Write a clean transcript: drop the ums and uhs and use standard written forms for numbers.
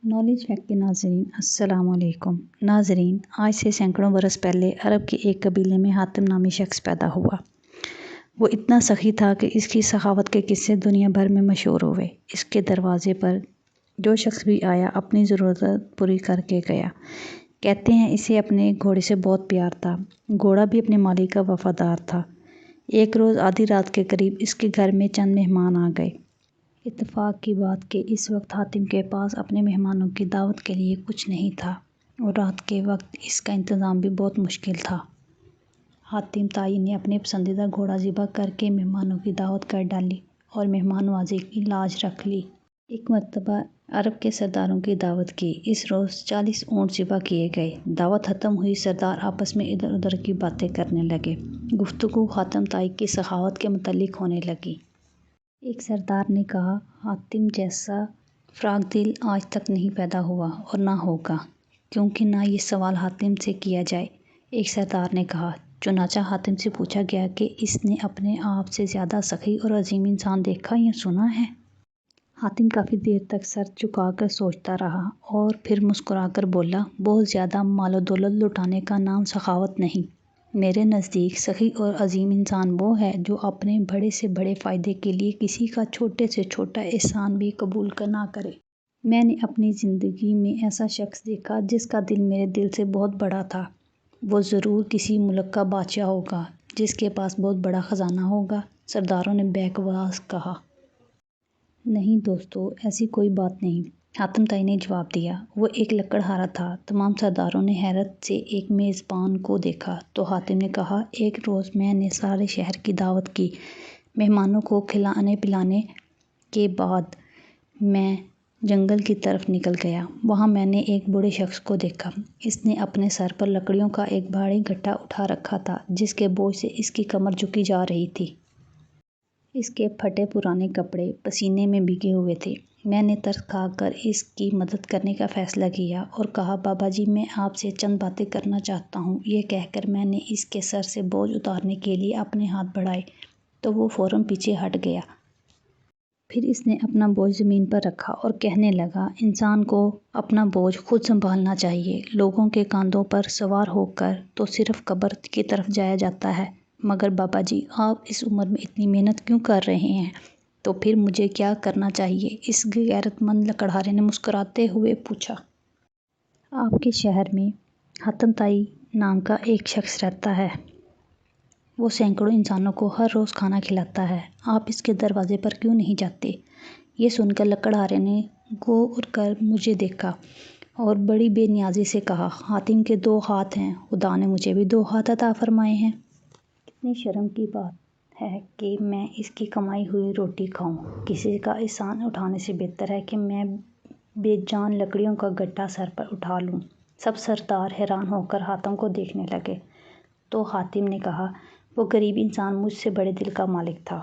Knowledge fact के नाजरीन अस्सलाम वालेकुम। नाजरीन, आज से सैकड़ों बरस पहले अरब के एक कबीले में हातिम नामी शख्स पैदा हुआ। वो इतना सखी था कि इसकी सखावत के किस्से दुनिया भर में मशहूर हुए। इसके दरवाजे पर जो शख्स भी आया अपनी ज़रूरत पूरी करके गया। कहते हैं इसे अपने घोड़े से बहुत प्यार था। घोड़ा भी अपने मालिक का वफादार था। एक रोज़ आधी रात के करीब इसके घर में चंद मेहमान आ गए। इत्तेफाक की बात कि इस वक्त हातिम के पास अपने मेहमानों की दावत के लिए कुछ नहीं था और रात के वक्त इसका इंतज़ाम भी बहुत मुश्किल था। हातिम ताई ने अपने पसंदीदा घोड़ा ज़िबा करके मेहमानों की दावत कर डाली और मेहमान नवाजी की लाज रख ली। एक मरतबा अरब के सरदारों की दावत की। इस रोज़ 40 ऊँट ज़िबा किए गए। दावत ख़त्म हुई। सरदार आपस में इधर उधर की बातें करने लगे। गुफ्तगू हातिम ताई की सखावत के मुतल्लिक होने लगी। एक सरदार ने कहा, हातिम जैसा फ्राक दिल आज तक नहीं पैदा हुआ और ना होगा, क्योंकि ना ये सवाल हातिम से किया जाए। एक सरदार ने कहा। चुनाचा हातिम से पूछा गया कि इसने अपने आप से ज़्यादा सखी और अजीम इंसान देखा या सुना है। हातिम काफ़ी देर तक सर झुकाकर सोचता रहा और फिर मुस्कुराकर बोला, बहुत ज़्यादा मालो दौलत लुटाने का नाम सखावत नहीं। मेरे नज़दीक सखी और अजीम इंसान वो है जो अपने बड़े से बड़े फ़ायदे के लिए किसी का छोटे से छोटा एहसान भी कबूल ना करे। मैंने अपनी ज़िंदगी में ऐसा शख्स देखा जिसका दिल मेरे दिल से बहुत बड़ा था। वो ज़रूर किसी मुल्क का बादशाह होगा जिसके पास बहुत बड़ा ख़जाना होगा। सरदारों ने बकवास कहा। नहीं दोस्तों, ऐसी कोई बात नहीं, हातिम ताई ने जवाब दिया। वो एक लकड़हारा था। तमाम सरदारों ने हैरत से एक मेज़बान को देखा तो हातिम ने कहा, एक रोज़ मैंने सारे शहर की दावत की। मेहमानों को खिलाने पिलाने के बाद मैं जंगल की तरफ निकल गया। वहाँ मैंने एक बूढ़े शख्स को देखा। इसने अपने सर पर लकड़ियों का एक भारी गट्ठा उठा रखा था जिसके बोझ से इसकी कमर झुकी जा रही थी। इसके फटे पुराने कपड़े पसीने में भीगे हुए थे। मैंने तरस खाकर इसकी मदद करने का फ़ैसला किया और कहा, बाबा जी, मैं आपसे चंद बातें करना चाहता हूँ। ये कहकर मैंने इसके सर से बोझ उतारने के लिए अपने हाथ बढ़ाए तो वो फ़ौरन पीछे हट गया। फिर इसने अपना बोझ ज़मीन पर रखा और कहने लगा, इंसान को अपना बोझ खुद संभालना चाहिए। लोगों के कंधों पर सवार होकर तो सिर्फ कब्र की तरफ जाया जाता है। मगर बाबा जी, आप इस उम्र में इतनी मेहनत क्यों कर रहे हैं? तो फिर मुझे क्या करना चाहिए? इस गैरतमंद लकड़हारे ने मुस्कुराते हुए पूछा। आपके शहर में हातिम ताई नाम का एक शख्स रहता है। वो सैकड़ों इंसानों को हर रोज़ खाना खिलाता है। आप इसके दरवाजे पर क्यों नहीं जाते? ये सुनकर लकड़हारे ने गौर कर मुझे देखा और बड़ी बेनियाजी से कहा, हातिम के 2 हाथ हैं। खुदा ने मुझे भी 2 हाथ अता फरमाए हैं। कितनी शर्म की बात है कि मैं इसकी कमाई हुई रोटी खाऊं। किसी का एहसान उठाने से बेहतर है कि मैं बेजान लकड़ियों का गट्ठा सर पर उठा लूं। सब सरदार हैरान होकर हातिम को देखने लगे तो हातिम ने कहा, वो गरीब इंसान मुझसे बड़े दिल का मालिक था।